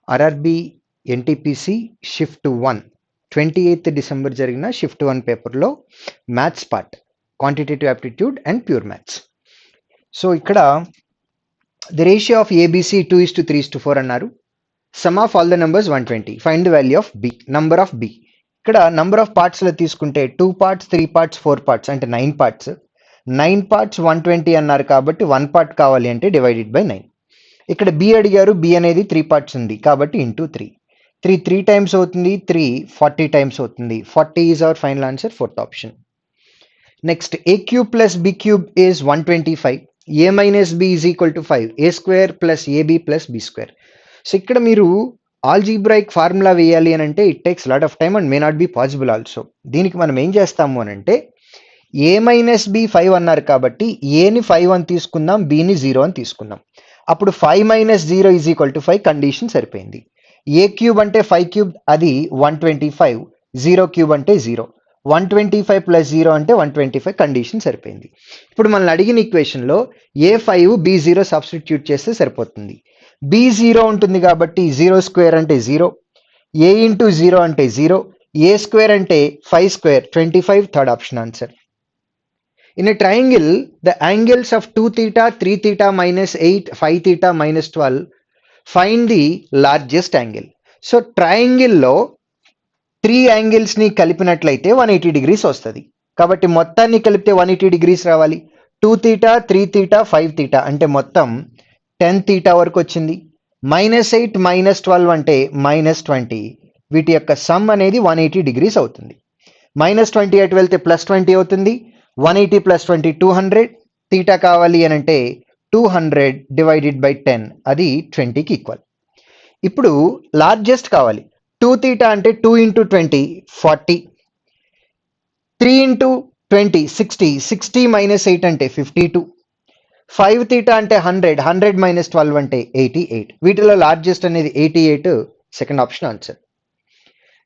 RRB NTPC shift 1 28th December జరిగిన shift 1 పేపర్లో maths part quantitative aptitude and pure maths. So ఇక్కడ the ratio of ABC 2:3:4 అన్నారు. Sum of all the numbers 120. Find the value of B, number of B. ఇక్కడ number of పార్ట్స్లో తీసుకుంటే 2 parts 3 parts 4 parts అంటే 9 parts. 9 parts 120 అన్నారు కాబట్టి 1 part కావాలి అంటే డివైడెడ్ బై 9. ఇక్కడ బి అడిగారు, బి అనేది 3 parts ఉంది కాబట్టి ఇంటూ 3. 3 టైమ్స్ అవుతుంది, 3 40 టైమ్స్ అవుతుంది. 40 is our final answer, fourth option. Next A cube plus B cube is 125. A minus B is equal to 5. A square plus AB plus B square. So ఇక్కడ మీరు algebraic formula వేయాలి అని అంటే it takes lot of time and may not be possible also. దీనికి మనం ఏం చేస్తాము అని అంటే ఏ మైనస్ బి 5 అన్నారు కాబట్టి ఏని 5 అని తీసుకుందాం, బిని 0 అని తీసుకుందాం. అప్పుడు 5 minus 0 is equal to 5, condition సరిపోయింది. ఏ క్యూబ్ అంటే 5 క్యూబ్, అది 125. 0 క్యూబ్ అంటే 0. 125 ప్లస్ 0 అంటే 125, కండిషన్ సరిపోయింది. ఇప్పుడు మనల్ని అడిగిన ఈక్వేషన్లో A5 B0 సబ్స్టిట్యూట్ చేస్తే సరిపోతుంది. B0 ఉంటుంది కాబట్టి 0 స్క్వేర్ అంటే 0, A ఇంటూ 0 అంటే 0, A స్క్వేర్ అంటే 5 square 25, third option answer. In a triangle, the angles of 2 theta, 3 theta minus 8, 5 theta minus 12, find the largest angle. So ట్రయాంగిల్లో 3 యాంగిల్స్ని కలిపినట్లయితే 180 degrees వస్తుంది. కాబట్టి మొత్తాన్ని కలిపితే 180 degrees రావాలి. 2 theta, 3 theta, 5 theta అంటే మొత్తం 10 theta వరకు వచ్చింది. -8 -12 అంటే -20. వీటి యొక్క సమ్ అనేది 180 degrees అవుతుంది. -20 అటు వెళ్తే +20 అవుతుంది. 180 + 20 200. తీటా కావాలి అని అంటే 200 డివైడెడ్ బై 10, అది 20కి ఈక్వల్. ఇప్పుడు లార్జెస్ట్ కావాలి. 2 తీటా అంటే 2 × 20 40, 3 × 20 60, 60 - 8 అంటే 52, 5 తీటా అంటే 100, 100 - 12 అంటే 88. వీటిలో లార్జెస్ట్ అనేది 88, second option answer.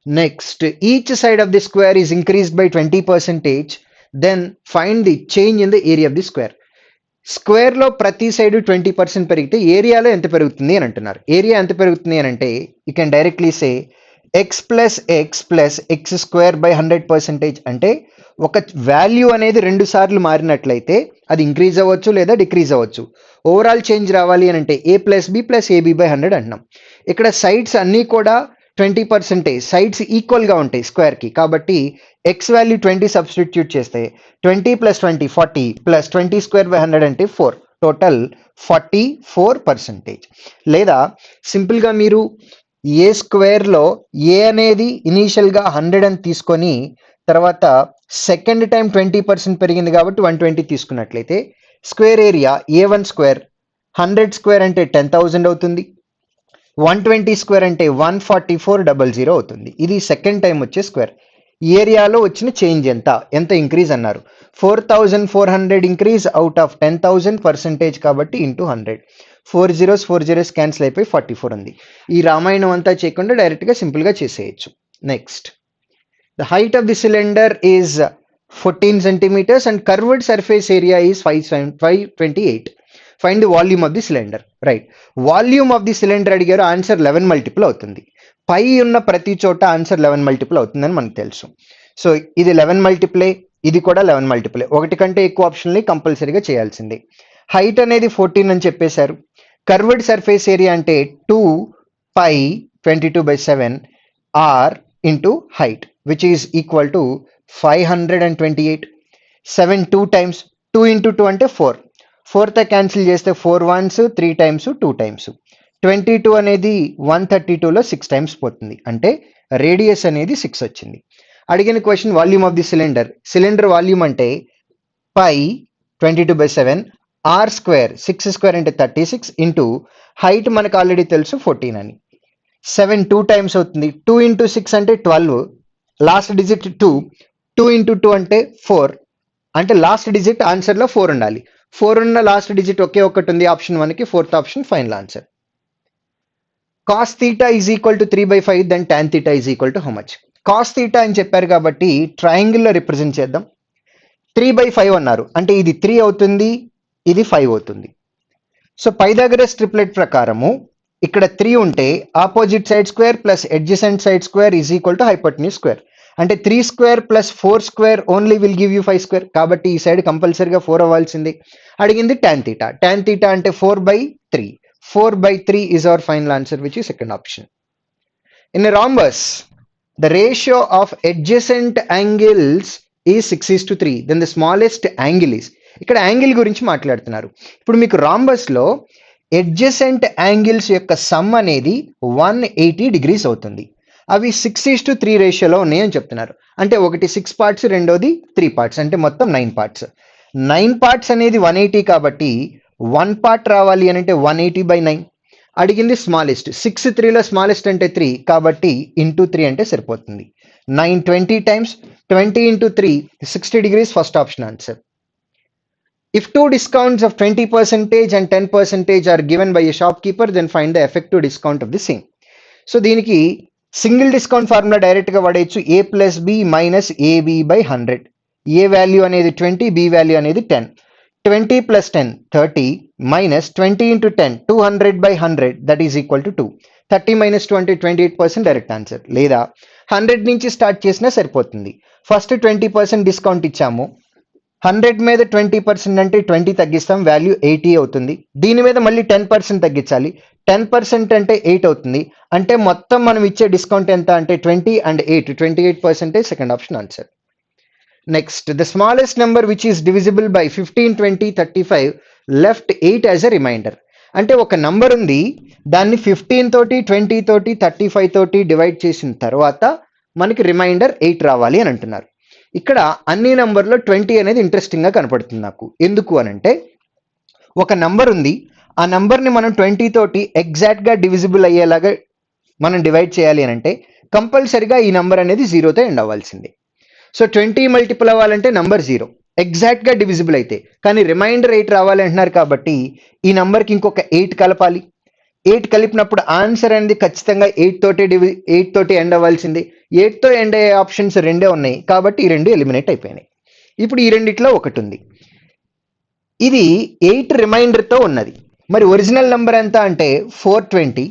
Next each side of the square is increased by 20%, then find the change in the area of the square. స్క్వేర్లో ప్రతి సైడ్ 20% పెరిగితే ఏరియాలో ఎంత పెరుగుతుంది అని అంటున్నారు. ఏరియా ఎంత పెరుగుతుంది అని అంటే you can directly say x + x square by 100%. అంటే ఒక వాల్యూ అనేది 2 సార్లు మారినట్లయితే అది ఇంక్రీజ్ అవ్వచ్చు లేదా డిక్రీజ్ అవ్వచ్చు. ఓవరాల్ చేంజ్ రావాలి అని అంటే a + b + ab బై 100 అంటున్నాం. ఇక్కడ సైడ్స్ అన్నీ కూడా 20%, సైడ్స్ ఈక్వల్గా ఉంటాయి స్క్వేర్కి. కాబట్టి ఎక్స్ వాల్యూ 20 సబ్స్టిట్యూట్ చేస్తే 20 + 20 40 + 20 స్క్వేర్ బై 100 అంటే 4, టోటల్ 44%. లేదా సింపుల్గా మీరు ఏ స్క్వేర్లో ఏ అనేది ఇనీషియల్గా 100 అని తీసుకొని తర్వాత సెకండ్ టైం 20% పెరిగింది కాబట్టి 120 తీసుకున్నట్లయితే square area A1 square 100 square అంటే 10,000 అవుతుంది. 120 స్క్వేర్ అంటే 144,000 అవుతుంది. ఇది సెకండ్ టైం వచ్చే స్క్వేర్. ఏరియాలో వచ్చిన చేంజ్ ఎంత ఇంక్రీజ్ అన్నారు. 4,400 ఇంక్రీజ్ అవుట్ ఆఫ్ 10,000% కాబట్టి ఇంటూ 100. 4 zeros క్యాన్సిల్ అయిపోయి 44 ఉంది. ఈ రామాయణం అంతా చేయకుండా డైరెక్ట్గా సింపుల్గా చేసేయచ్చు. Next the height of the cylinder is 14 centimeters and curved surface area is 528. Find the volume of the cylinder. Right, volume of the cylinder అడిగారు, ఆన్సర్ 11 multiple అవుతుంది. పై ఉన్న ప్రతి చోట ఆన్సర్ 11 multiple అవుతుందని మనకు తెలుసు. సో ఇది 11 multiple, ఇది కూడా 11 multiple. ఒకటి కంటే ఎక్కువ ఆప్షన్లు కంపల్సరీగా చేయాల్సిందే. హైట్ అనేది 14 అని చెప్పేశారు. కర్వ్డ్ సర్ఫేస్ ఏరియా అంటే 2π 22/7 r into height which is equal to 528. 7 2 times, 2 × 2 అంటే 4. 4తో క్యాన్సిల్ చేస్తే 4 ones 3 times 2 times. 22 అనేది 132లో 6 times పోతుంది. అంటే రేడియస్ అనేది 6 వచ్చింది. అడిగిన question volume of the cylinder. Cylinder volume అంటే π 22/7 r స్క్వేర్ 6 స్క్వేర్ అంటే 36 ఇంటూ హైట్ మనకు ఆల్రెడీ తెలుసు 14 అని. 7 2 times అవుతుంది. 2 × 6 అంటే 12, లాస్ట్ డిజిట్ 2. 2 × 2 అంటే 4, అంటే లాస్ట్ డిజిట్ ఆన్సర్లో 4 ఉండాలి. 4 ఉన్న లాస్ట్ డిజిట్ ఒకే ఒక్కటి ఉంది ఆప్షన్ 1కి, fourth option final answer. Cos theta is equal to 3/5, then tan theta is equal to how much. Cos theta అని చెప్పారు కాబట్టి ట్రయాంగిల్లో రిప్రజెంట్ చేద్దాం. 3/5 అన్నారు అంటే ఇది 3 అవుతుంది, ఇది 5 అవుతుంది. సో పైథాగరస్ ట్రిప్లెట్ ప్రకారము ఇక్కడ 3 ఉంటే opposite side square plus adjacent side square is equal to hypotenuse square. అంటే 3 square plus 4 square only will give you 5 square. కాబట్టి ఈ సైడ్ కంపల్సరీగా 4 అవ్వాల్సింది. అడిగింది tan theta. Tan theta అంటే 4/3. 4/3 is our final answer, which is second option. In a rhombus, the ratio of adjacent angles is 6:3. Then the smallest angle is. ఇక్కడ angle గురించి మాట్లాడుతున్నారు. ఇప్పుడు మీకు రాంబస్ లో అడ్జసెంట్ యాంగిల్స్ యొక్క సమ్ అనేది 180 degrees అవుతుంది. అవి 6:3 రేషియోలో ఉన్నాయని చెప్తున్నారు. అంటే ఒకటి 6 పార్ట్స్, రెండోది 3 పార్ట్స్, అంటే మొత్తం 9 పార్ట్స్. 9 పార్ట్స్ అనేది 180 కాబట్టి 1 పార్ట్ రావాలి అని అంటే 180/9. అడిగింది స్మాలెస్ట్. 6 3లో స్మాలెస్ట్ అంటే 3 కాబట్టి ఇంటూ 3 అంటే సరిపోతుంది. 9 20 times 20 into 3 60 degrees. First option answer. If two discounts of 20% and 10% are given by a shopkeeper, then find the effective discount of the same. So దీనికి సింగిల్ డిస్కౌంట్ ఫార్ములా డైరెక్ట్ గా వాడేయచ్చు. a + b - ab/100. a value అనేది 20, b value అనేది 10. 20 + 10 30 minus 20 into 10 200/100, that is equal to 2. 30 - 20 28% direct answer. లేదా 100 నుంచి start చేసినా సరిపోతుంది. First 20% discount ఇచ్చాము. 100 మీద 20% అంటే 20 తగ్గిస్తాం, వాల్యూ 80 అవుతుంది. దీని మీద మళ్ళీ 10% తగ్గించాలి. 10% అంటే 8 అవుతుంది. అంటే మొత్తం మనం ఇచ్చే డిస్కౌంట్ ఎంత అంటే 20 and 8 28%. Second option answer. Next, the smallest number which is divisible by 15 20 35 left 8 as a remainder. అంటే ఒక నంబర్ ఉంది, దాన్ని 15 తోటి 20 తోటి 35 తోటి డివైడ్ చేసిన తర్వాత మనకి రిమైండర్ 8 రావాలి అని అంటున్నారు. ఇక్కడ అన్ని నంబర్లో 20 అనేది ఇంట్రెస్టింగ్ గా కనపడుతుంది నాకు. ఎందుకు అనంటే ఒక నంబర్ ఉంది, ఆ నంబర్ని మనం 20 తోటి ఎగ్జాక్ట్ గా డివిజిబుల్ అయ్యేలాగా మనం డివైడ్ చేయాలి అని అంటే కంపల్సరిగా ఈ నంబర్ అనేది 0తో ఎండ్ అవ్వాల్సిందే. సో 20 మల్టిపుల్ అవ్వాలంటే నంబర్ 0 ఎగ్జాక్ట్ గా డివిజిబుల్ అయితే, కానీ రిమైండర్ 8 రావాలి అంటున్నారు కాబట్టి ఈ నంబర్కి ఇంకొక 8 కలపాలి. 8 కలిపినప్పుడు ఆన్సర్ అనేది ఖచ్చితంగా 8 తోటి ఎండ్ అవ్వాల్సింది. 8తో ఎండ్ అయ్యే ఆప్షన్స్ రెండే ఉన్నాయి కాబట్టి ఈ రెండు ఎలిమినేట్ అయిపోయినాయి. ఇప్పుడు ఈ రెండిట్లో ఒకటి ఉంది, ఇది 8 రిమైండర్తో ఉన్నది. మరి ఒరిజినల్ నెంబర్ ఎంత అంటే 420.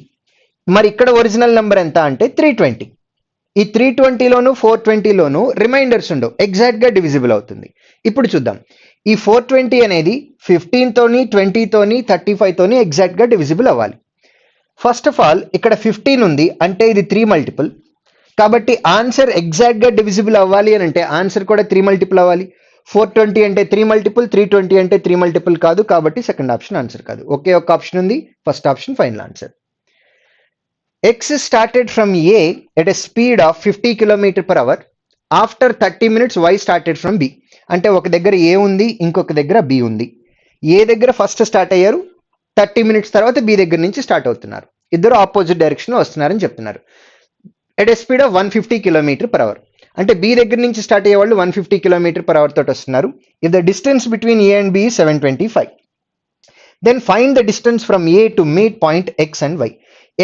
మరి ఇక్కడ ఒరిజినల్ నెంబర్ ఎంత అంటే 320. ఈ 320లోను 420లోను రిమైండర్స్ ఉండవు, ఎగ్జాక్ట్ గా డివిజిబుల్ అవుతుంది. ఇప్పుడు చూద్దాం, ఈ 420 అనేది 15 తోని 20 తోని 35 తోని ఎగ్జాక్ట్ గా డివిజిబుల్ అవ్వాలి. ఫస్ట్ ఆఫ్ ఆల్ ఇక్కడ 15 ఉంది అంటే ఇది 3 మల్టిపుల్, కాబట్టి ఆన్సర్ ఎగ్జాక్ట్ గా డివిజిబుల్ అవ్వాలి అని అంటే ఆన్సర్ కూడా 3 మల్టిపుల్ అవ్వాలి. 420 అంటే 3 మల్టిపుల్, 320 అంటే 3 మల్టిపుల్ కాదు, కాబట్టి సెకండ్ ఆప్షన్ ఆన్సర్ కాదు. ఒకే ఒక ఆప్షన్ ఉంది, first option final answer. X started from A at a speed of 50 km/h. After 30 minutes Y started from B. అంటే ఒక దగ్గర A ఉంది, ఇంకొక దగ్గర B ఉంది. A దగ్గర ఫస్ట్ స్టార్ట్ అయ్యారు, 30 minutes తర్వాత B దగ్గర నుంచి స్టార్ట్ అవుతున్నారు. ఇద్దరు ఆపోజిట్ డైరెక్షన్ వస్తున్నారని చెప్తున్నారు. At a speed of 150 km/h. అంటే B దగ్గర నుంచి స్టార్ట్ అయ్యే వాళ్ళు 150 km/h తోటి వస్తున్నారు. If the distance between A and B 725. Then find the distance from A to meet point X and Y.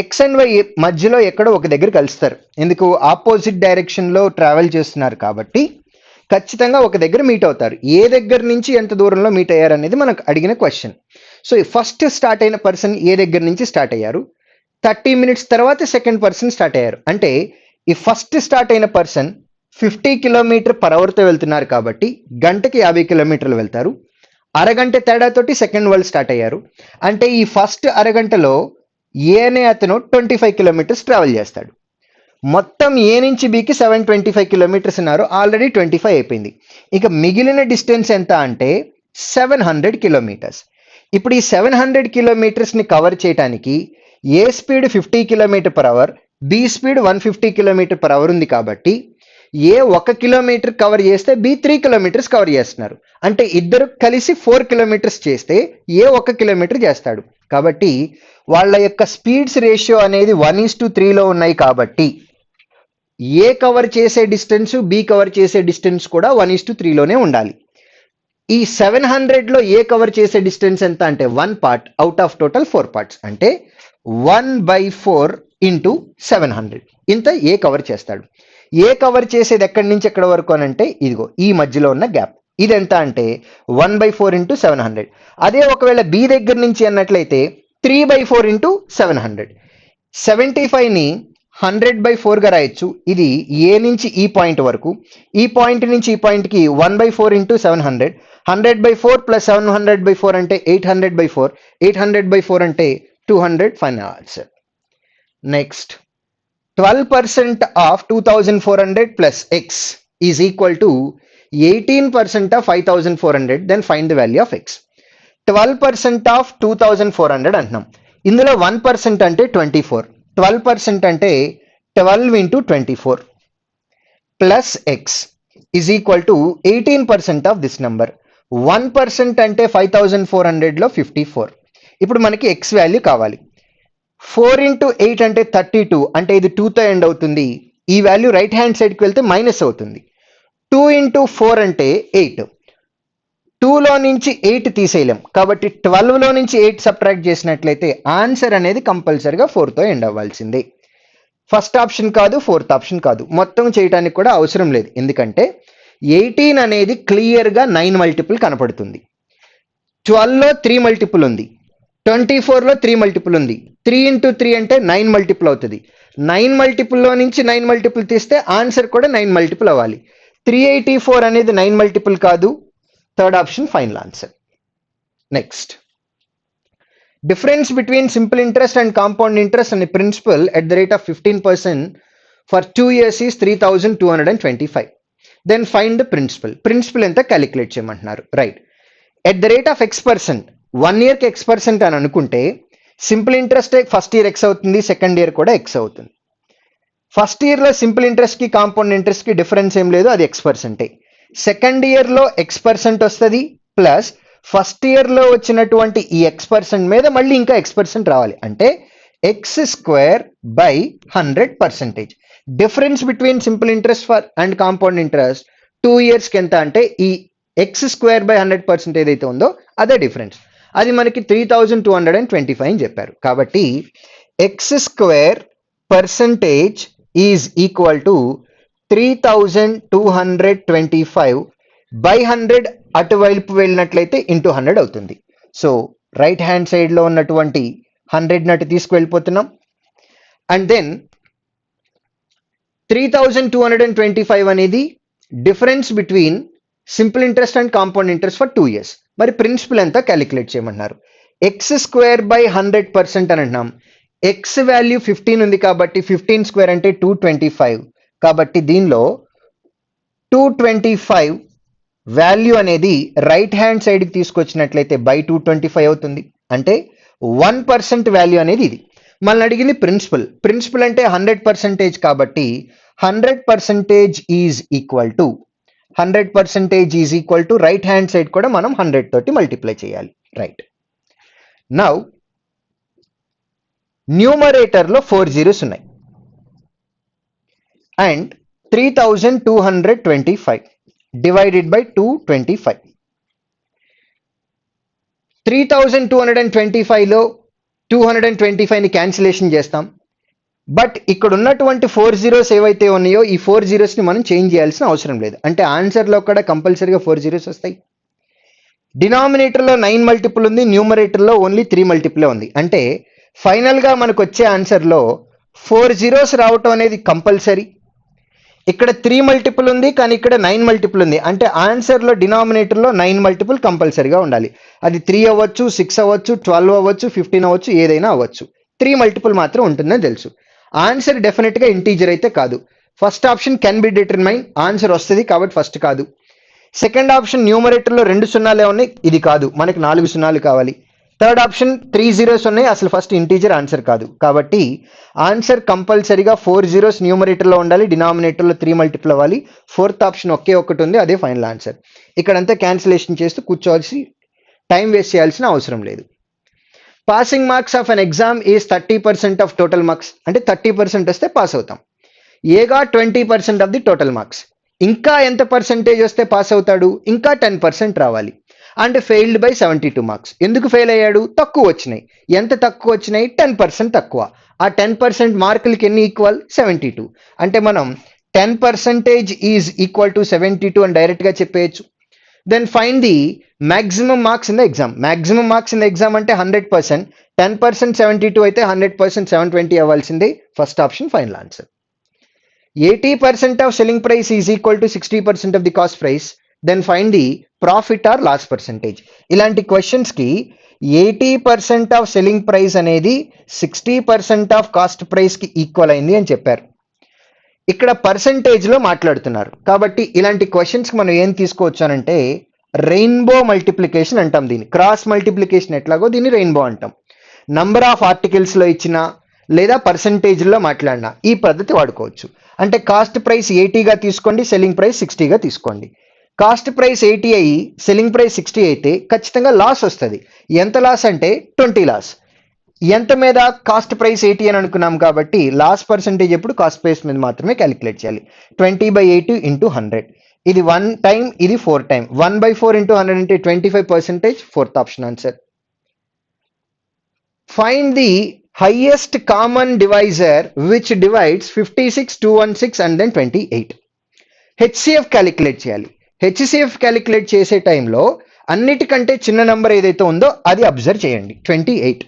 X and Y మధ్యలో ఎక్కడో ఒక దగ్గర కలుస్తారు. ఎందుకు? ఆపోజిట్ డైరెక్షన్లో ట్రావెల్ చేస్తున్నారు కాబట్టి ఖచ్చితంగా ఒక దగ్గర మీట్ అవుతారు. ఏ దగ్గర నుంచి ఎంత దూరంలో మీట్ అయ్యారు అనేది మనకు అడిగిన క్వశ్చన్. సో ఫస్ట్ స్టార్ట్ అయిన పర్సన్ ఏ దగ్గర నుంచి స్టార్ట్ అయ్యారు, 30 minutes తర్వాత సెకండ్ పర్సన్ స్టార్ట్ అయ్యారు. అంటే ఈ ఫస్ట్ స్టార్ట్ అయిన పర్సన్ 50 km/hతో వెళ్తున్నారు కాబట్టి గంటకి 50 కిలోమీటర్లు వెళ్తారు. అరగంట తేడాతోటి సెకండ్ వాళ్ళు స్టార్ట్ అయ్యారు. అంటే ఈ ఫస్ట్ అరగంటలో ఏ అనే అతను 25 kilometers ట్రావెల్ చేస్తాడు. మొత్తం ఏ నుంచి బికి 725 kilometers ఉన్నారు, ఆల్రెడీ 25 అయిపోయింది. ఇక మిగిలిన డిస్టెన్స్ ఎంత అంటే 700 kilometers. ఇప్పుడు ఈ 700 kilometers ని కవర్ చేయడానికి ఏ speed 50 km/h, B speed 150 km/h ఉంది కాబట్టి ఏ 1 కిలోమీటర్ కవర్ చేస్తే బి 3 kilometers కవర్ చేస్తున్నారు. అంటే ఇద్దరు కలిసి 4 kilometers చేస్తే ఏ 1 kilometer చేస్తాడు. కాబట్టి వాళ్ళ యొక్క స్పీడ్స్ రేషియో అనేది 1:3లో ఉన్నాయి కాబట్టి ఏ కవర్ చేసే డిస్టెన్స్ బి కవర్ చేసే డిస్టెన్స్ కూడా 1:3లోనే ఉండాలి. ఈ 700లో ఏ కవర్ చేసే డిస్టెన్స్ ఎంత అంటే 1 part out of total 4 parts. అంటే 1/4 into 700 ఇంత ఏ కవర్ చేస్తాడు. ఏ కవర్ చేసేది ఎక్కడి నుంచి ఎక్కడి వరకు అని అంటే ఇదిగో ఈ మధ్యలో ఉన్న గ్యాప్. ఇది ఎంత అంటే 1/4 into 700. అదే ఒకవేళ బి దగ్గర నుంచి అన్నట్లయితే 3/4 ఇంటూ 700. 75ని 100/4గా రాయొచ్చు. ఇది ఏ నుంచి ఈ పాయింట్ వరకు, ఈ పాయింట్ నుంచి ఈ పాయింట్కి 1/4 ఇంటూ 700. 100/4 ప్లస్ 700/4 అంటే 800/4. 800/4 అంటే 200. Final answer. Next, 12% of 2400 plus x is equal to 18% of 5400. Then find the value of x. 12% of 2400 అంటున్నాం. ఇందులో 1% అంటే 24. 12% అంటే 12 into 24 plus X is equal to 18% of this number. 1% అంటే 5400లో 54. ఇప్పుడు మనకి ఎక్స్ వాల్యూ కావాలి. 4 ఇంటూ 8 అంటే 32, అంటే ఇది 2తో ఎండ్ అవుతుంది. ఈ వాల్యూ రైట్ హ్యాండ్ సైడ్కి వెళ్తే మైనస్ అవుతుంది. 2 ఇంటూ 4 అంటే 8. 2లో నుంచి 8 తీసేయలేం కాబట్టి 12లో నుంచి 8 సబ్ట్రాక్ట్ చేసినట్లయితే ఆన్సర్ అనేది కంపల్సరిగా 4తో ఎండ్ అవ్వాల్సిందే. ఫస్ట్ ఆప్షన్ కాదు, ఫోర్త్ ఆప్షన్ కాదు, మొత్తం చేయడానికి కూడా అవసరం లేదు. ఎందుకంటే 18 అనేది క్లియర్గా 9 మల్టిపుల్ కనపడుతుంది. 12లో 3 మల్టిపుల్ ఉంది, 24లో 3 మల్టిపుల్ ఉంది. 3 ఇంటూ 3 అంటే 9 మల్టిపుల్ అవుతుంది. 9 మల్టిపుల్లో నుంచి 9 మల్టిపుల్ తీస్తే ఆన్సర్ కూడా 9 మల్టిపుల్ అవ్వాలి. 384 అనేది 9 మల్టిపుల్ కాదు. Third option final answer. Next, difference between simple interest and compound interest అనే principal at the rate of 15% for 2 years is 3225. Then find the principal. Principal ఎంత క్యాలిక్యులేట్ చేయమంటున్నారు. Right, at the rate of x%, 1 yearకి x% అని అనుకుంటే simple interest first year x అవుతుంది, second year కూడా x అవుతుంది. First ఇయర్లో సింపుల్ ఇంట్రెస్ట్కి కాంపౌండ్ ఇంట్రెస్ట్కి డిఫరెన్స్ ఏం లేదు, అది x%. సెకండ్ ఇయర్లో x% వస్తుంది ప్లస్ ఫస్ట్ ఇయర్లో వచ్చినటువంటి ఈ x% మీద మళ్ళీ ఇంకా x% రావాలి, అంటే x²/100%. Difference between simple interest for and compound interest 2 yearsకి ఎంత అంటే ఈ x²/100% ఏదైతే ఉందో అదే డిఫరెన్స్. అది మనకి 3225 అని చెప్పారు. కాబట్టి x² ఈజ్ ఈక్వల్ టు 3225/100. అటువైపు వెళ్ళినట్లయితే ఇంటూ 100 అవుతుంది. సో రైట్ హ్యాండ్ సైడ్లో ఉన్నటువంటి 100 నటు తీసుకువెళ్ళిపోతున్నాం. అండ్ దెన్ 3225 అనేది difference between simple interest and compound interest for 2 years. మరి ప్రిన్సిపల్ ఎంత క్యాలిక్యులేట్ చేయమంటున్నారు. x²/100% అని అంటున్నాం. ఎక్స్ వాల్యూ 15 ఉంది కాబట్టి 15² అంటే 225. కాబట్టి దీనిలో 225 వాల్యూ అనేది రైట్ హ్యాండ్ సైడ్కి తీసుకొచ్చినట్లయితే బై 225 అవుతుంది. అంటే 1% వాల్యూ అనేది ఇది. మళ్ళీ అడిగింది ప్రిన్సిపల్. ప్రిన్సిపల్ అంటే 100% కాబట్టి 100% is equal to 100% is equal to right hand side కూడా మనం 100 తోటి మల్టిప్లై చేయాలి. రైట్, నౌ న్యూమరేటర్లో 4 zeros ఉన్నాయి అండ్ 3225 డివైడెడ్ బై 225. 3225లో 225ని క్యాన్సిలేషన్ చేస్తాం. బట్ ఇక్కడ ఉన్నటువంటి 4 zeros ఏవైతే ఉన్నాయో ఈ 4 zerosని మనం చేంజ్ చేయాల్సిన అవసరం లేదు. అంటే ఆన్సర్లో కూడా కంపల్సరీగా 4 zeros వస్తాయి. డినామినేటర్లో 9 మల్టిపుల్ ఉంది, న్యూమరేటర్లో ఓన్లీ 3 మల్టిపులే ఉంది. అంటే ఫైనల్గా మనకు వచ్చే ఆన్సర్లో 4 zeros రావటం అనేది కంపల్సరీ. ఇక్కడ 3 మల్టిపుల్ ఉంది కానీ ఇక్కడ 9 మల్టిపుల్ ఉంది. అంటే ఆన్సర్లో డినామినేటర్లో 9 మల్టిపుల్ కంపల్సరీగా ఉండాలి. అది 3 అవ్వచ్చు, 6 అవ్వచ్చు, 12 అవ్వచ్చు, 15 అవ్వచ్చు, ఏదైనా అవ్వచ్చు. 3 మల్టిపుల్ మాత్రం ఉంటుందని తెలుసు. ఆన్సర్ డెఫినెట్గా ఇంటీజర్ అయితే కాదు. First option can be determine, answer వస్తుంది కాబట్టి ఫస్ట్ కాదు. సెకండ్ ఆప్షన్ న్యూమరేటర్లో 2 సున్నాలే ఉన్నాయి, ఇది కాదు, మనకి 4 సున్నాలు కావాలి. థర్డ్ ఆప్షన్ 3 zeros ఉన్నాయి, అసలు ఫస్ట్ ఇంటీజర్, ఆన్సర్ కాదు. కాబట్టి ఆన్సర్ కంపల్సరీగా 4 zeros న్యూమరేటర్లో ఉండాలి, డినామినేటర్లో 3 మల్టిపుల్ అవ్వాలి. ఫోర్త్ ఆప్షన్ ఒకే ఒకటి ఉంది, అదే ఫైనల్ ఆన్సర్. ఇక్కడంతా క్యాన్సిలేషన్ చేస్తూ కూర్చోవాల్సి, టైం వేస్ట్ చేయాల్సిన అవసరం లేదు. Passing marks of an exam is 30% of total marks. అంటే 30% వస్తే పాస్ అవుతాం. ఏగా 20% ఆఫ్ ది టోటల్ మార్క్స్. ఇంకా ఎంత పర్సెంటేజ్ వస్తే పాస్ అవుతాడు, ఇంకా 10% రావాలి. And failed by 72 marks. ఎందుకు ఫెయిల్ అయ్యాడు, తక్కువ వచ్చినాయి. ఎంత తక్కువ వచ్చినాయి, 10% తక్కువ. ఆ 10% మార్కులకి ఎన్ని ఈక్వల్, 72. అంటే మనం 10% ఈజ్ ఈక్వల్ టు 72 అని డైరెక్ట్గా చెప్పేయచ్చు. Then find the maximum marks in the exam. Maximum marks in the exam అంటే 100%, 10% 72 అయితే 100% 720 అవ్వాల్సిందే. First option final answer. 80% of selling price is equal to 60% of the cost price. Then find the profit or loss percentage. ఇలాంటి questions కి 80% of selling price అనేది 60% of cost price కి equal అయింది అని చెప్పారు. ఇక్కడ పర్సంటేజ్ లో మాట్లాడుతున్నారు కాబట్టి ఇలాంటి క్వశ్చన్స్ కి మనం ఏం తీసుకోవచ్చు అంటే రెయిన్బో మల్టిప్లికేషన్ అంటాం. దీన్ని క్రాస్ మల్టిప్లికేషన్ ఎట్లాగో దీన్ని రెయిన్బో అంటాం. నంబర్ ఆఫ్ ఆర్టికల్స్ లో ఇచ్చిన లేదా పర్సంటేజ్ లో మాట్లాడినా ఈ పద్ధతి వాడుకోవచ్చు. అంటే కాస్ట్ ప్రైస్ 80గా తీసుకోండి, సెల్లింగ్ ప్రైస్ 60గా తీసుకోండి. కాస్ట్ ప్రైస్ 80 అయ్యి సెల్లింగ్ ప్రైస్ 60 అయితే ఖచ్చితంగా లాస్ వస్తుంది. ఎంత లాస్ అంటే 20 లాస్. ఎంత మీద కాస్ట్ ప్రైస్ 80 అని అనుకున్నాం కాబట్టి లాస్ పర్సంటేజ్ ఎప్పుడు కాస్ట్ ప్రైస్ మీద మాత్రమే క్యాలిక్యులేట్ చేయాలి. 20/80 ఇంటూ 100. ఇది 1 టైం, ఇది 4 టైం. 1/4 ఇంటూ 100 అంటే 25%. Fourth option answer. Find the highest common divisor which divides 56, 216 and then 28. HCF calculate చేయాలి. HCF క్యాలిక్యులేట్ చేసే టైంలో అన్నిటికంటే చిన్న నంబర్ ఏదైతే ఉందో అది అబ్జర్వ్ చేయండి, 28.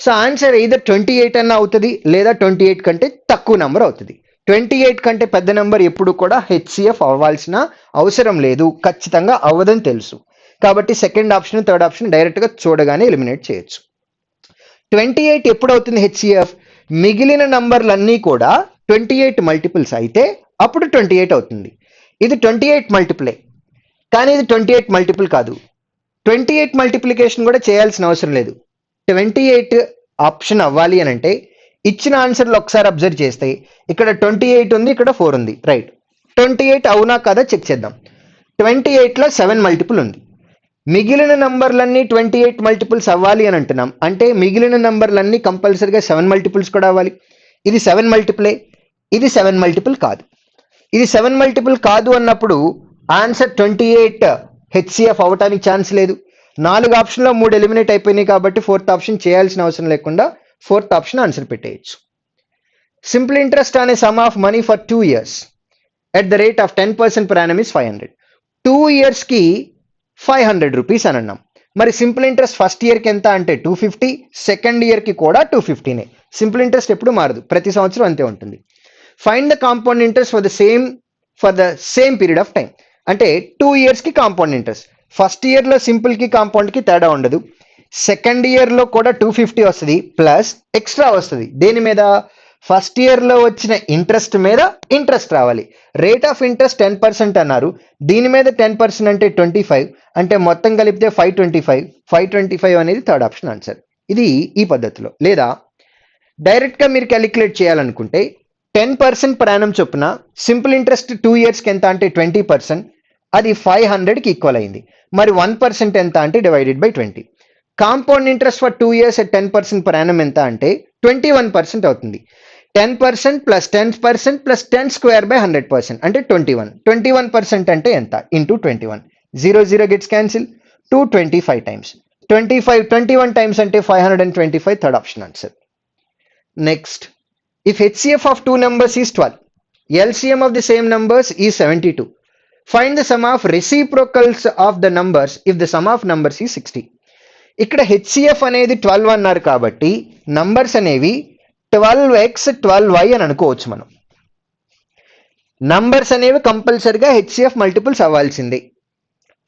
సో ఆన్సర్ either 28 అన్న అవుతుంది లేదా 28 కంటే తక్కువ నంబర్ అవుతుంది. 28 కంటే పెద్ద నంబర్ ఎప్పుడు కూడా HCF అవ్వాల్సిన అవసరం లేదు, ఖచ్చితంగా అవ్వదని తెలుసు. కాబట్టి సెకండ్ ఆప్షన్, థర్డ్ ఆప్షన్ డైరెక్ట్గా చూడగానే ఎలిమినేట్ చేయొచ్చు. 28 ఎప్పుడు అవుతుంది HCF? మిగిలిన నంబర్లన్నీ కూడా 28 మల్టిపుల్స్ అయితే అప్పుడు 28 అవుతుంది. ఇది 28 మల్టిపులే, కానీ ఇది 28 మల్టిపుల్ కాదు. 28 మల్టిప్లికేషన్ కూడా చేయాల్సిన అవసరం లేదు. 28 ఆప్షన్ అవ్వాలి అని అంటే ఇచ్చిన ఆన్సర్లు ఒకసారి అబ్జర్వ్ చేస్తే ఇక్కడ 28 ఉంది, ఇక్కడ 4 ఉంది, రైట్. 28 అవునా కదా చెక్ చేద్దాం. 28లో 7 మల్టిపుల్ ఉంది. మిగిలిన నంబర్లన్నీ 28 మల్టిపుల్స్ అవ్వాలి అని అంటున్నాం అంటే మిగిలిన నంబర్లన్నీ కంపల్సరీగా 7 మల్టిపుల్స్ కూడా అవ్వాలి. ఇది 7 మల్టిపులే, ఇది 7 మల్టిపుల్ కాదు. ఇది 7 మల్టిపుల్ కాదు అన్నప్పుడు ఆన్సర్ 28 HCF అవ్వటానికి ఛాన్స్ లేదు. 4 ఆప్షన్లో 3 ఎలిమినేట్ అయిపోయినాయి కాబట్టి ఫోర్త్ ఆప్షన్ చేయాల్సిన అవసరం లేకుండా ఫోర్త్ ఆప్షన్ ఆన్సర్ పెట్టేయచ్చు. సింపుల్ ఇంట్రెస్ట్ అనే sum of money for 2 years at the rate of 10% per annum is 500. 2 yearsకి 500 రూపీస్ అని అన్నాం. మరి సింపుల్ ఇంట్రెస్ట్ ఫస్ట్ ఇయర్కి ఎంత అంటే 250, సెకండ్ ఇయర్కి కూడా 250నే. సింపుల్ ఇంట్రెస్ట్ ఎప్పుడు మారదు, ప్రతి సంవత్సరం అంతే ఉంటుంది. Find the compound interest for the same period of time. అంటే 2 yearsకి కాంపౌండ్ ఇంట్రెస్ట్. ఫస్ట్ ఇయర్లో సింపుల్కి కాంపౌండ్కి తేడా ఉండదు. సెకండ్ ఇయర్లో కూడా 250 వస్తుంది ప్లస్ ఎక్స్ట్రా వస్తుంది. దేని మీద? ఫస్ట్ ఇయర్లో వచ్చిన ఇంట్రెస్ట్ మీద ఇంట్రెస్ట్ రావాలి. రేట్ ఆఫ్ ఇంట్రెస్ట్ 10% అన్నారు, దీని మీద 10% అంటే 25, అంటే మొత్తం కలిపితే 525 అనేది థర్డ్ ఆప్షన్ ఆన్సర్. ఇది ఈ పద్ధతిలో. లేదా డైరెక్ట్గా మీరు క్యాలిక్యులేట్ చేయాలనుకుంటే 10% per annum చొప్పున సింపుల్ ఇంట్రెస్ట్ 2 yearsకి ఎంత అంటే 20%, అది 500కి ఈక్వల్ అయింది. మరి 1% ఎంత అంటే divided by 20. Compound interest for 2 years at 10% per annum ఎంత అంటే 21% అవుతుంది. 10% ప్లస్ 10% ప్లస్ 10 స్క్వేర్ బై 100% అంటే 21. 21% అంటే ఎంత? Into 21. 0 gets cancel. 225 times 21 times అంటే 525, third option answer. Next, if HCF of 2 numbers is 12, LCM of the same numbers is 72. Find the sum of reciprocals of the numbers if the sum of numbers is 60. ఇక్కడ HCF అనేది 12 అన్నారు కాబట్టి numbers అనేవి 12x 12y అని అనుకోవచ్చు మనం. Numbers అనేవి కంపల్సరిగా HCF మల్టిపుల్స్ అవ్వాల్సిందే.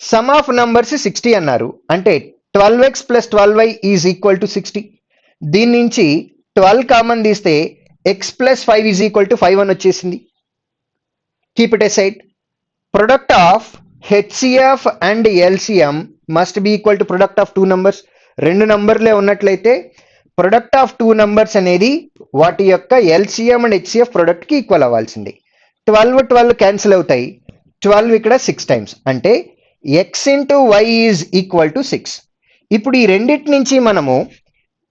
సమ్ ఆఫ్ నంబర్స్ 60 అన్నారు అంటే 12x plus 12y is equal to 60. దీని నుంచి 12 కామన్ తీస్తే x plus 5 is equal to 5 అని వచ్చేసింది. Keep it aside. Product of HCF and LCM must be equal to product of 2 numbers. 2 నంబర్లే ఉన్నట్లయితే ప్రొడక్ట్ ఆఫ్ 2 numbers అనేది వాటి యొక్క LCM అండ్ HCF ప్రొడక్ట్కి ఈక్వల్ అవ్వాల్సింది. 12 క్యాన్సిల్ అవుతాయి. 12 ఇక్కడ 6 టైమ్స్ అంటే x into y is equal to 6. ఇప్పుడు ఈ రెండింటి నుంచి మనము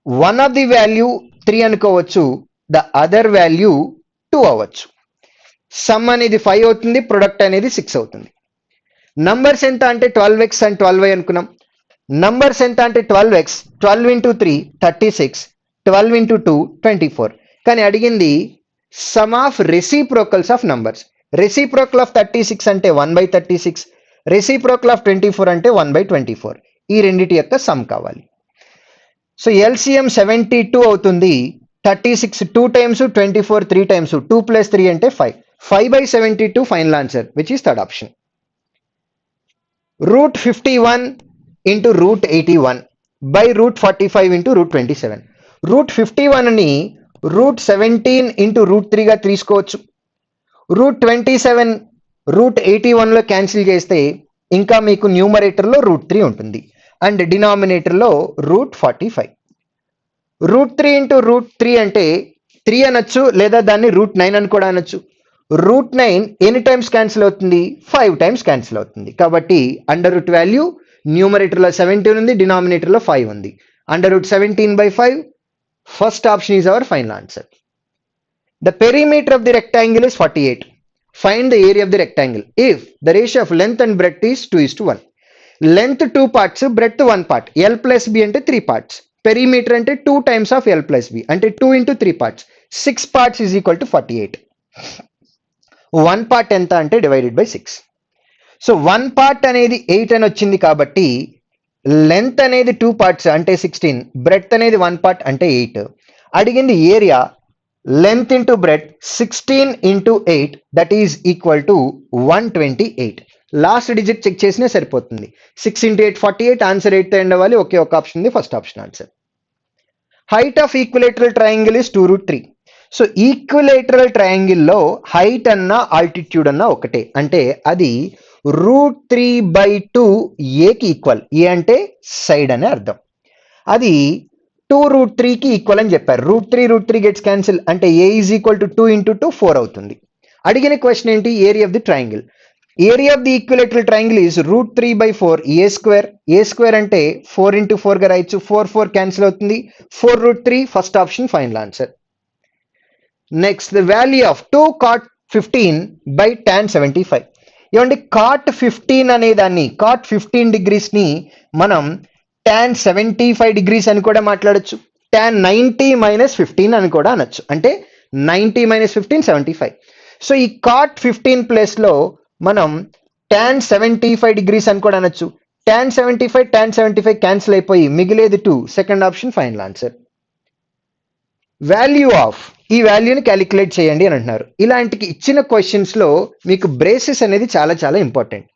వన్ ఆఫ్ ది వాల్యూ 3 అనుకోవచ్చు, ద అదర్ వాల్యూ 2 అవ్వచ్చు. సమ్ అనేది 5 అవుతుంది, ప్రొడక్ట్ అనేది 6 అవుతుంది. నంబర్స్ ఎంత అంటే 12x అండ్ 12y అనుకున్నాం. నంబర్స్ ఎంత అంటే 12x, 12 ఇంటూ 3 36, 12 ఇంటూ 2 24. కానీ అడిగింది some of reciprocals of numbers. Reciprocal of 36 అంటే 1/36, రెసిప్రోకల్ ఆఫ్ 24 అంటే 1/24. ఈ రెండిటి యొక్క సమ్ కావాలి. సో ఎల్సిఎం 72 అవుతుంది. 36 2 టైమ్స్, 24 3 టైమ్స్, 2 + 3 అంటే 5. 5/72 final answer, which is third option. √51 into √81 by √45 into √27. √51ని √17 into √3 గా తీసుకోవచ్చు. √27 √81లో క్యాన్సిల్ చేస్తే ఇంకా మీకు న్యూమరేటర్లో √3 ఉంటుంది అండ్ డినామినేటర్లో √45. √3 into √3 అంటే 3 అనొచ్చు, లేదా దాన్ని √9 అని కూడా అనొచ్చు. √9 ఎన్ని టైమ్స్ క్యాన్సిల్ అవుతుంది? 5 టైమ్స్ క్యాన్సిల్ అవుతుంది. కాబట్టి అండర్ రూట్ వాల్యూ న్యూమరేటర్లో 17 ఉంది, డినామినేటర్లో 5 ఉంది. Under root 17/5, first option is our final answer. The perimeter of the rectangle is 48. Find the area of the rectangle if the ratio of length and breadth is 2:1. Length 2 parts, breadth 1 part. L plus B అంటే 3 parts. Perimeter అంటే 2 times of L plus B అంటే 2 into 3 parts. 6 parts is equal to 48. 1 part ఎంత అంటే divided by 6. So 1 part అనేది 8 అని వచ్చింది కాబట్టి length అనేది 2 parts అంటే 16, బ్రెడ్త్ అనేది 1 part అంటే 8. అడిగింది area, length into breadth 16 into 8 that is equal to 128. Last digit check చేసినా సరిపోతుంది. 6 into 8 48, ఆన్సర్ 8తో ఎండ్ అవ్వాలి. ఒకే ఒక ఆప్షన్ ఉంది, first option answer. Height of equilateral triangle is 2√3. So equilateral ట్రయాంగిల్లో హైట్ అన్నా ఆల్టిట్యూడ్ అన్నా ఒకటే, అంటే అది √3/2 ఏకి ఈక్వల్. ఏ అంటే సైడ్ అనే అర్థం. అది 2√3కి ఈక్వల్ అని చెప్పారు. √3 గెట్స్ క్యాన్సిల్ అంటే ఏ ఈజ్ ఈక్వల్ టు 2 into 2 4 అవుతుంది. అడిగిన క్వశ్చన్ ఏంటి? Area of the triangle. Area of the equilateral triangle is √3/4 a². a² అంటే 4 into 4 గా రాయొచ్చు. 4 క్యాన్సిల్ అవుతుంది. 4√3 first option final answer. Next the value of 2 cot 15/tan 75. ఏమండి cot 15 అనే దాన్ని, cot 15 degrees ని మనం tan 75 degrees అని కూడా మాట్లాడొచ్చు. tan 90 - 15 అని కూడా అనొచ్చు. అంటే 90 - 15 75. సో ఈ cot 15 ప్లేస్ లో మనం tan 75 degrees అని కూడా అనొచ్చు. tan 75 క్యాన్సిల్ అయిపోయి మిగిలేది 2. Second option final answer. Value of, ఈ వాల్యూని క్యాలిక్యులేట్ చేయండి అని అంటున్నారు. ఇలాంటి ఇచ్చిన క్వశ్చన్స్ లో మీకు బ్రేసెస్ అనేది చాలా చాలా ఇంపార్టెంట్.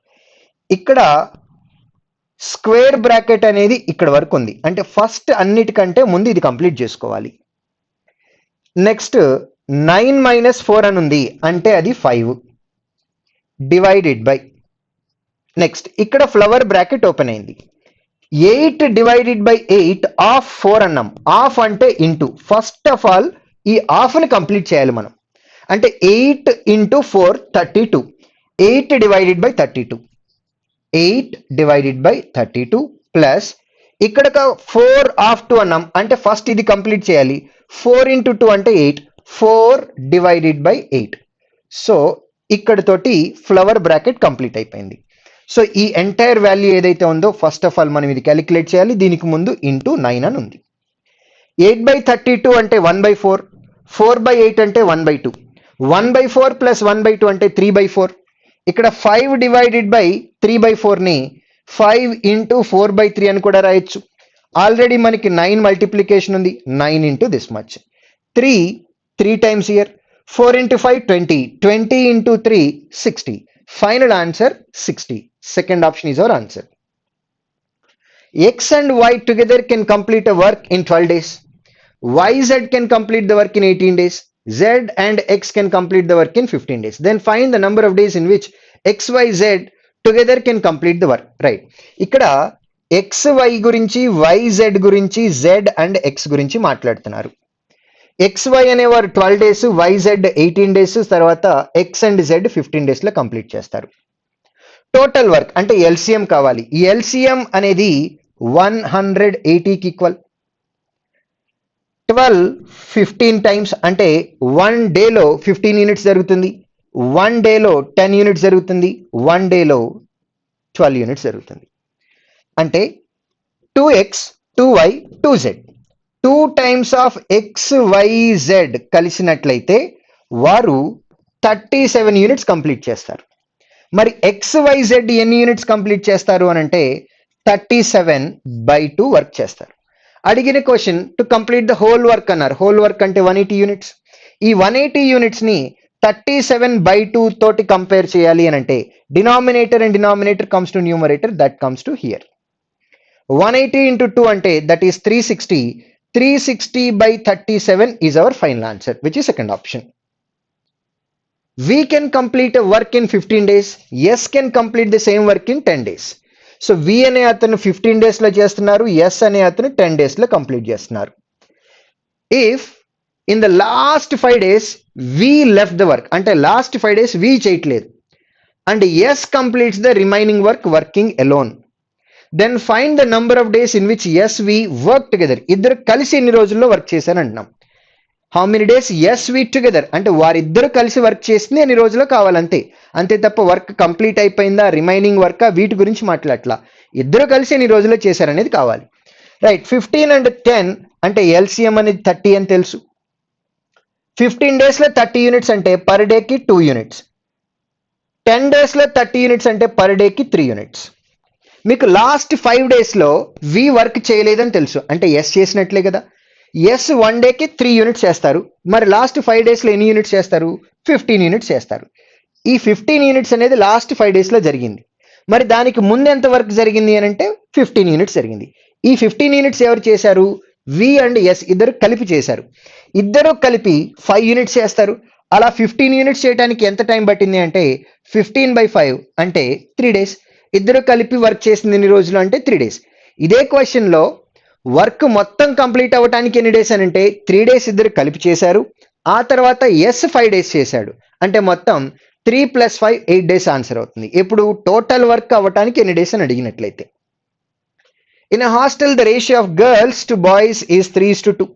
ఇక్కడ స్క్వేర్ బ్రాకెట్ అనేది ఇక్కడ వరకు ఉంది, అంటే ఫస్ట్ అన్నిటికంటే ముందు ఇది కంప్లీట్ చేసుకోవాలి. నెక్స్ట్ 9 - 4 అని ఉంది, అంటే అది 5 డివైడెడ్ బై. నెక్స్ట్ ఇక్కడ ఫ్లవర్ బ్రాకెట్ ఓపెన్ అయింది. 8 డివైడెడ్ బై 8 ఆఫ్ 4 అన్నాం. ఆఫ్ అంటే ఇంటూ. ఫస్ట్ ఆఫ్ ఆల్ ఈ ఆఫ్ని కంప్లీట్ చేయాలి మనం. అంటే 8 into 4 32. 8 divided by 32. 8 divided by 32 plus ఇక్కడ 4 ఆఫ్ 2 అన్నాం, అంటే ఫస్ట్ ఇది కంప్లీట్ చేయాలి. 4 into 2 అంటే 8. 4 డివైడెడ్ బై 8. సో ఇక్కడ తోటి ఫ్లవర్ బ్రాకెట్ కంప్లీట్ అయిపోయింది. సో ఈ ఎంటైర్ వాల్యూ ఏదైతే ఉందో ఫస్ట్ ఆఫ్ ఆల్ మనం ఇది క్యాలిక్యులేట్ చేయాలి. దీనికి ముందు ఇంటూ 9 అని ఉంది. 8/32 అంటే 1/4. 4/8 అంటే 1/2. 1/4 ప్లస్ 1/2 అంటే 3/4. ఇక్కడ 5 డివైడెడ్ బై 3/4ని 5 into 4/3 అని కూడా రాయొచ్చు. ఆల్రెడీ మనకి 9 మల్టిప్లికేషన్ ఉంది. 9 into this much. 3 times here. 4 into 5 20. 20 into 3 60. Final answer 60. Second option is our answer. X and Y together can complete a work in 12 days. YZ can complete the work in 18 days. Z and X can complete the work in 15 days. Then find the number of days in which XYZ together can complete the work. Right. ఇక్కడ XY గురించి, YZ గురించి, Z and X గురించి మాట్లాడుతున్నారు. XY అనేవారు 12 days, YZ 18 days, తర్వాత X and Z 15 days లో complete చేస్తారు. Total work అంటే ఎల్సిఎం కావాలి. ఈ ఎల్సిఎం అనేది 180కి ఈక్వల్. 12 15 టైమ్స్ అంటే 1 డేలో 15 యూనిట్స్ జరుగుతుంది. 1 డేలో 10 యూనిట్స్ జరుగుతుంది. 1 డేలో 12 యూనిట్స్ జరుగుతుంది. అంటే 2x 2y 2z. 2 times of XYZ కలిసినట్లయితే వారు 37 యూనిట్స్ కంప్లీట్ చేస్తారు. మరి XYZ ఎన్ని యూనిట్స్ కంప్లీట్ చేస్తారు అని అంటే 37/2 వర్క్ చేస్తారు. అడిగిన question to complete the whole work అన్నారు. హోల్ వర్క్ అంటే 180 యూనిట్స్. ఈ 180 యూనిట్స్ ని 37/2 తోటి కంపేర్ చేయాలి అని అంటే denominator and denominator comes to numerator, that comes to hear. 180 into 2 అంటే that is 360. 360/37 is our final answer, which is second option. We can complete a work in 15 days. S can complete the same work in 10 days. So V అనే అతను 15 days లో చేస్తున్నారు, S అనే అతను 10 days లో complete చేస్తున్నారు. If in the last 5 days V left the work, అంటే last 5 days V చేయట్లేదు, and S completes the remaining work working alone, then find the number of days in which SV work together. ఇద్దరు కలిసి ఎన్ని రోజుల్లో work చేశారు అంటున్నాం. How many days SV together అంటే వారిద్దరు కలిసి వర్క్ చేసింది ఎన్ని రోజుల్లో కావాలంతే, అంతే తప్ప వర్క్ కంప్లీట్ అయిపోయిందా, రిమైనింగ్ వర్క్ వీటి గురించి మాట్లాడట్లా. ఇద్దరు కలిసి ఎన్ని రోజుల్లో చేశారనేది కావాలి. రైట్. 15 and 10 అంటే LCM అనేది 30 అని తెలుసు. 15 days లో 30 యూనిట్స్ అంటే పర్ డేకి 2 యూనిట్స్. 10 days లో 30 యూనిట్స్ అంటే పర్ డేకి 3 యూనిట్స్. మీకు లాస్ట్ 5 days లో V వర్క్ చేయలేదని తెలుసు, అంటే S చేసినట్లే కదా. S 1 డేకి 3 యూనిట్స్ చేస్తారు, మరి లాస్ట్ 5 days లో ఎన్ని యూనిట్స్ చేస్తారు, 15 యూనిట్స్ చేస్తారు. ఈ 15 యూనిట్స్ అనేది లాస్ట్ 5 days లో జరిగింది. మరి దానికి ముందు ఎంత వర్క్ జరిగింది అని అంటే 15 యూనిట్స్ జరిగింది. ఈ 15 యూనిట్స్ ఎవరు చేశారు, V అండ్ S ఇద్దరు కలిపి చేశారు. ఇద్దరు కలిపి 5 యూనిట్స్ చేస్తారు. అలా 15 యూనిట్స్ చేయడానికి ఎంత టైం పట్టింది అంటే 15/5 అంటే 3 days. ఇద్దరు కలిపి వర్క్ చేసింది ఎన్ని రోజులు అంటే 3 days. ఇదే క్వశ్చన్ లో వర్క్ మొత్తం కంప్లీట్ అవ్వడానికి ఎన్ని డేస్ అని అంటే 3 days ఇద్దరు కలిపి చేశారు. ఆ తర్వాత S 5 days చేశాడు, అంటే మొత్తం 3 + 5 8 days ఆన్సర్ అవుతుంది. ఇప్పుడు టోటల్ వర్క్ అవ్వడానికి ఎన్ని డేస్ అని అడిగినట్లయితే, in hostel the ratio of girls to boys is 3:2.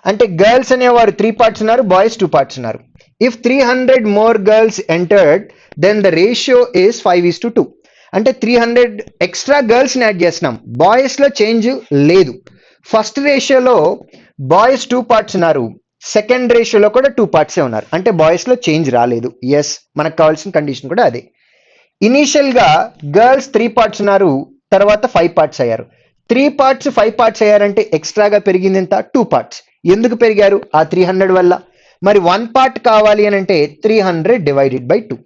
అంటే గర్ల్స్ అనేవారు 3 parts ఉన్నారు, బాయ్స్ 2 parts ఉన్నారు. If 300 more girls entered, then the ratio is 5:2. అంటే 300 ఎక్స్ట్రా గర్ల్స్ని యాడ్ చేస్తున్నాం, బాయ్స్లో చేంజ్ లేదు. ఫస్ట్ రేషియోలో బాయ్స్ 2 parts ఉన్నారు, సెకండ్ రేషియోలో కూడా 2 parts ఉన్నారు, అంటే బాయ్స్లో చేంజ్ రాలేదు. ఎస్, మనకు కావాల్సిన కండిషన్ కూడా అదే. ఇనీషియల్గా గర్ల్స్ 3 parts ఉన్నారు, తర్వాత 5 parts అయ్యారు. 3 parts 5 parts అయ్యారంటే ఎక్స్ట్రాగా పెరిగింది ఎంత, 2 parts. ఎందుకు పెరిగారు, ఆ 300 వల్ల. మరి 1 part కావాలి అని అంటే 300 divided by 2.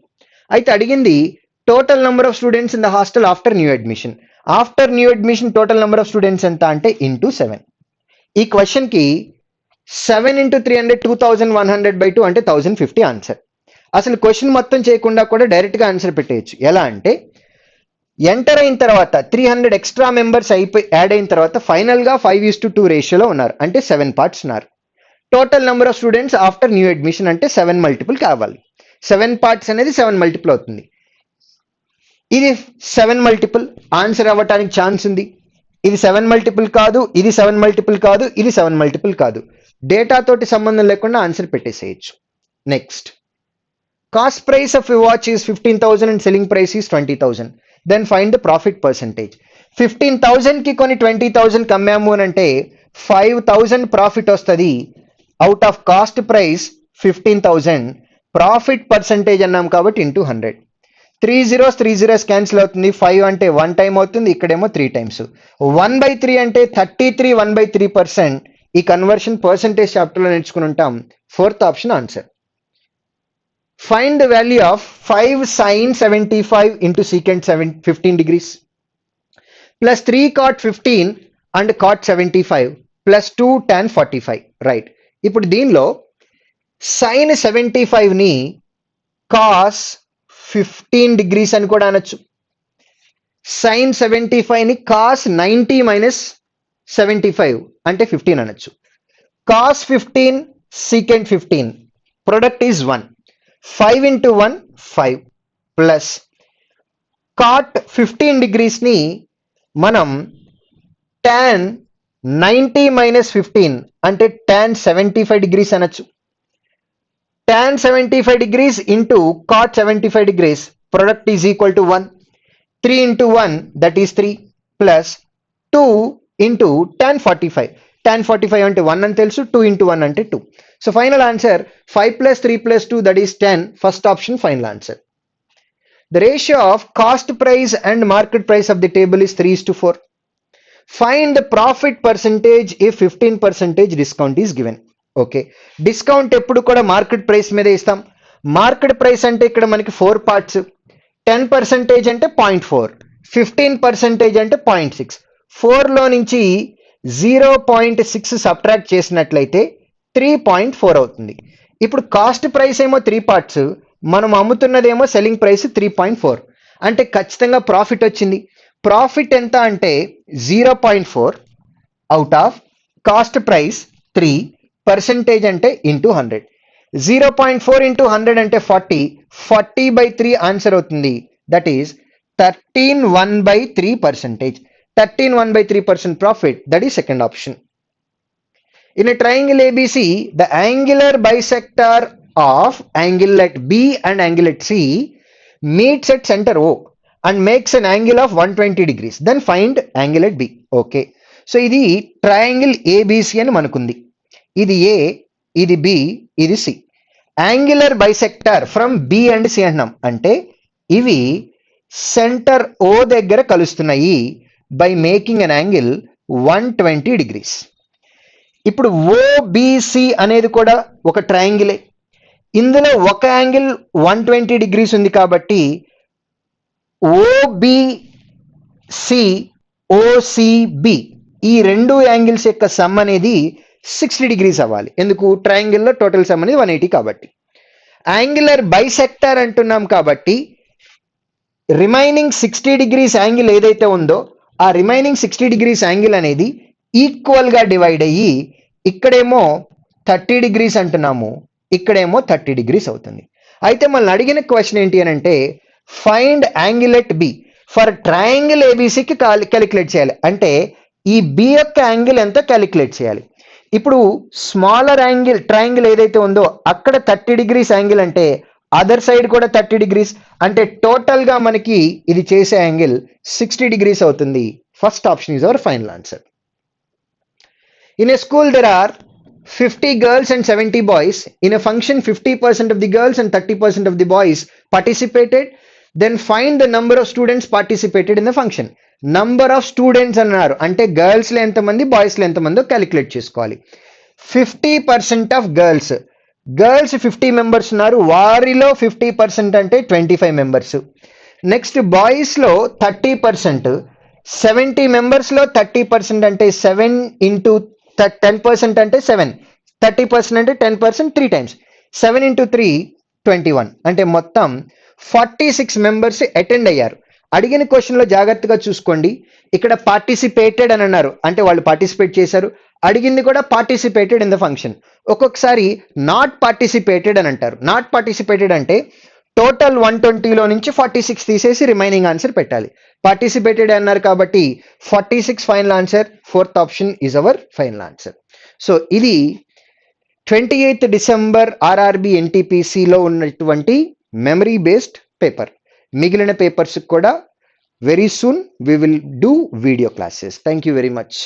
అయితే అడిగింది total number of students in the hostel after new admission. After new admission total number of students ఎంత అంటే ఇంటూ 7. ఈ క్వశ్చన్కి 7 × 300 2100/2 అంటే 1050 ఆన్సర్. అసలు క్వశ్చన్ మొత్తం చేయకుండా కూడా డైరెక్ట్గా ఆన్సర్ పెట్టేయచ్చు. ఎలా అంటే ఎంటర్ అయిన తర్వాత 300 ఎక్స్ట్రా మెంబర్స్ యాడ్ అయిన తర్వాత ఫైనల్గా 5:2 రేషియోలో ఉన్నారు, అంటే 7 parts ఉన్నారు. Total number of students after new admission అంటే 7 multiple కావాలి. 7 parts అనేది 7 multiple అవుతుంది. ఇది 7 multiple ఆన్సర్ అవ్వటానికి ఛాన్స్ ఉంది. ఇది 7 multiple కాదు, ఇది 7 multiple కాదు, ఇది 7 multiple కాదు. డేటా తోటి సంబంధం లేకుండా ఆన్సర్ పెట్టేసేయచ్చు. Next, cost price of a watch is 15,000 and selling price is 20,000. Then find the profit percentage. 15,000కి కొని 20,000కి అమ్మాము అని అంటే 5,000 ప్రాఫిట్ వస్తుంది. Out of cost price 15,000, profit percentage అన్నాం కాబట్టి ఇంటూ 100. 3 zeros 3 zeros క్యాన్సిల్ అవుతుంది. 5 అంటే 1 time అవుతుంది, ఇక్కడేమో 3 times. 1/3 అంటే 33 1/3%. ఈ కన్వర్షన్ పర్సంటేజ్ చాప్టర్లో నేర్చుకుని ఉంటాం. 4th option answer. Find the value of 5 sin 75 into secant 15 degrees plus 3 cot 15 and cot 75 plus 2 tan 45. Right. ఇప్పుడు దీనిలో sin 75ని cos 15 degrees అని కూడా అనొచ్చు. sin 75ని cos 90 - 75 అంటే 15 అనొచ్చు. cos 15 secant 15 product is 1. 5 into 1 5 plus cot 15 degrees ని మనం tan 90 - 15 అంటే tan 75 degrees అనొచ్చు. tan 75 degrees into cot 75 degrees product is equal to 1. 3 into 1 that is 3 plus 2 into tan 45. tan 45 అంటే 1 అని తెలుసు, 2 into 1 అంటే 2. So final answer 5 + 3 + 2 that is 10. First option final answer. The ratio of cost price and market price of the table is 3:4. Find the profit percentage if 15% discount is given. Okay, discount ఎప్పుడు కూడా market price మీద ఇస్తాం. Market price అంటే ఇక్కడ మనకి 4 parts. 10% అంటే 0.4, 15% అంటే 0.6. 4లో నుంచి 0.6 సబ్ట్రాక్ట్ చేసినట్లయితే 3.4 అవుతుంది. ఇప్పుడు కాస్ట్ ప్రైస్ ఏమో 3 పార్ట్స్, మనం అమ్ముతున్నదేమో సెల్లింగ్ ప్రైస్ 3.4, అంటే ఖచ్చితంగా ప్రాఫిట్ వచ్చింది. ప్రాఫిట్ ఎంత అంటే 0.4 out of cost price 3, percentage అంటే ఇంటూ 100. 0.4 ఇంటూ 100 అంటే 40, 40/3 ఆన్సర్ అవుతుంది. That is 13.1/3%. 13.1/3% profit. That is second option. In a triangle ABC, the angular bisector of angle at B and angle at C meets at center O and makes an angle of 120 degrees. Then find angle at B. Okay. So, ఇది triangle ABC అని మనకుంది. ఇది A, ఇది B, ఇది C. Angular bisector from B and C అన్నాం. అంటే ఇవి centre O దగ్గర కలుస్తున్నాయి by making an angle 120 degrees. ఇప్పుడు OBC అనేది కూడా ఒక ట్రయాంగిలే. ఇందులో ఒక యాంగిల్ 120 degrees ఉంది కాబట్టి OBC OCB ఈ రెండు యాంగిల్స్ యొక్క సమ్ అనేది 60 degrees అవ్వాలి. ఎందుకు? ట్రయాంగిల్లో టోటల్ సమ్ అనేది 180 కాబట్టి. యాంగులర్ బైసెక్టర్ అంటున్నాం కాబట్టి రిమైనింగ్ 60 degrees యాంగిల్ ఏదైతే ఉందో ఆ రిమైనింగ్ 60 degrees యాంగిల్ అనేది ఈక్వల్ గా డివైడ్ అయ్యి ఇక్కడేమో 30 degrees అంటున్నాము, ఇక్కడేమో 30 degrees అవుతుంది. అయితే మనల్ని అడిగిన క్వశ్చన్ ఏంటి అని అంటే find angle at B for triangle ఏబిసికి క్యాలిక్యులేట్ చేయాలి. అంటే ఈ బి యొక్క యాంగిల్ ఎంత క్యాలిక్యులేట్ చేయాలి. ఇప్పుడు స్మాలర్ యాంగిల్ ట్రయాంగిల్ ఏదైతే ఉందో అక్కడ 30 degrees యాంగిల్ అంటే అదర్ సైడ్ కూడా 30 degrees, అంటే టోటల్ గా మనకి ఇది చేసే యాంగిల్ 60 degrees అవుతుంది. First option is our final answer. In a school there are 50 girls and 70 boys. In a function 50% of the girls and 30% of the boys participated. Then find the number of students participated in the function. Number of students అన్నారు అంటే girls లో ఎంతమంది boys లో ఎంతమందో calculate చేసుకోవాలి. 50% of girls 50 members ఉన్నారు, వారిలో 50% అంటే 25 మెంబర్స్. నెక్స్ట్ బాయ్స్ లో 30%, 70 మెంబర్స్ లో 30% అంటే 7 ఇంటూ 10% అంటే 7, 30% అంటే 10%, 3 times 7 into 3 21, అంటే మొత్తం 46 మెంబర్స్ అటెండ్ అయ్యారు. అడిగిన క్వశ్చన్ లో జాగ్రత్తగా చూసుకోండి, ఇక్కడ పార్టిసిపేటెడ్ అని అన్నారు అంటే వాళ్ళు పార్టిసిపేట్ చేశారు. అడిగింది కూడా పార్టిసిపేటెడ్ ఇన్ ద ఫంక్షన్. ఒక్కొక్కసారి నాట్ పార్టిసిపేటెడ్ అని అంటారు. నాట్ పార్టిసిపేటెడ్ అంటే టోటల్ 120లో నుంచి 46 తీసేసి రిమైనింగ్ ఆన్సర్ పెట్టాలి. పార్టిసిపేటెడ్ అన్నారు కాబట్టి 46 final answer. Fourth option is our final answer. So ఇది 28th డిసెంబర్ ఆర్ఆర్బి ఎన్టీపీసీలో ఉన్నటువంటి మెమరీ బేస్డ్ పేపర్. మిగిలిన పేపర్స్ కూడా very soon we will do video classes. Thank you very much.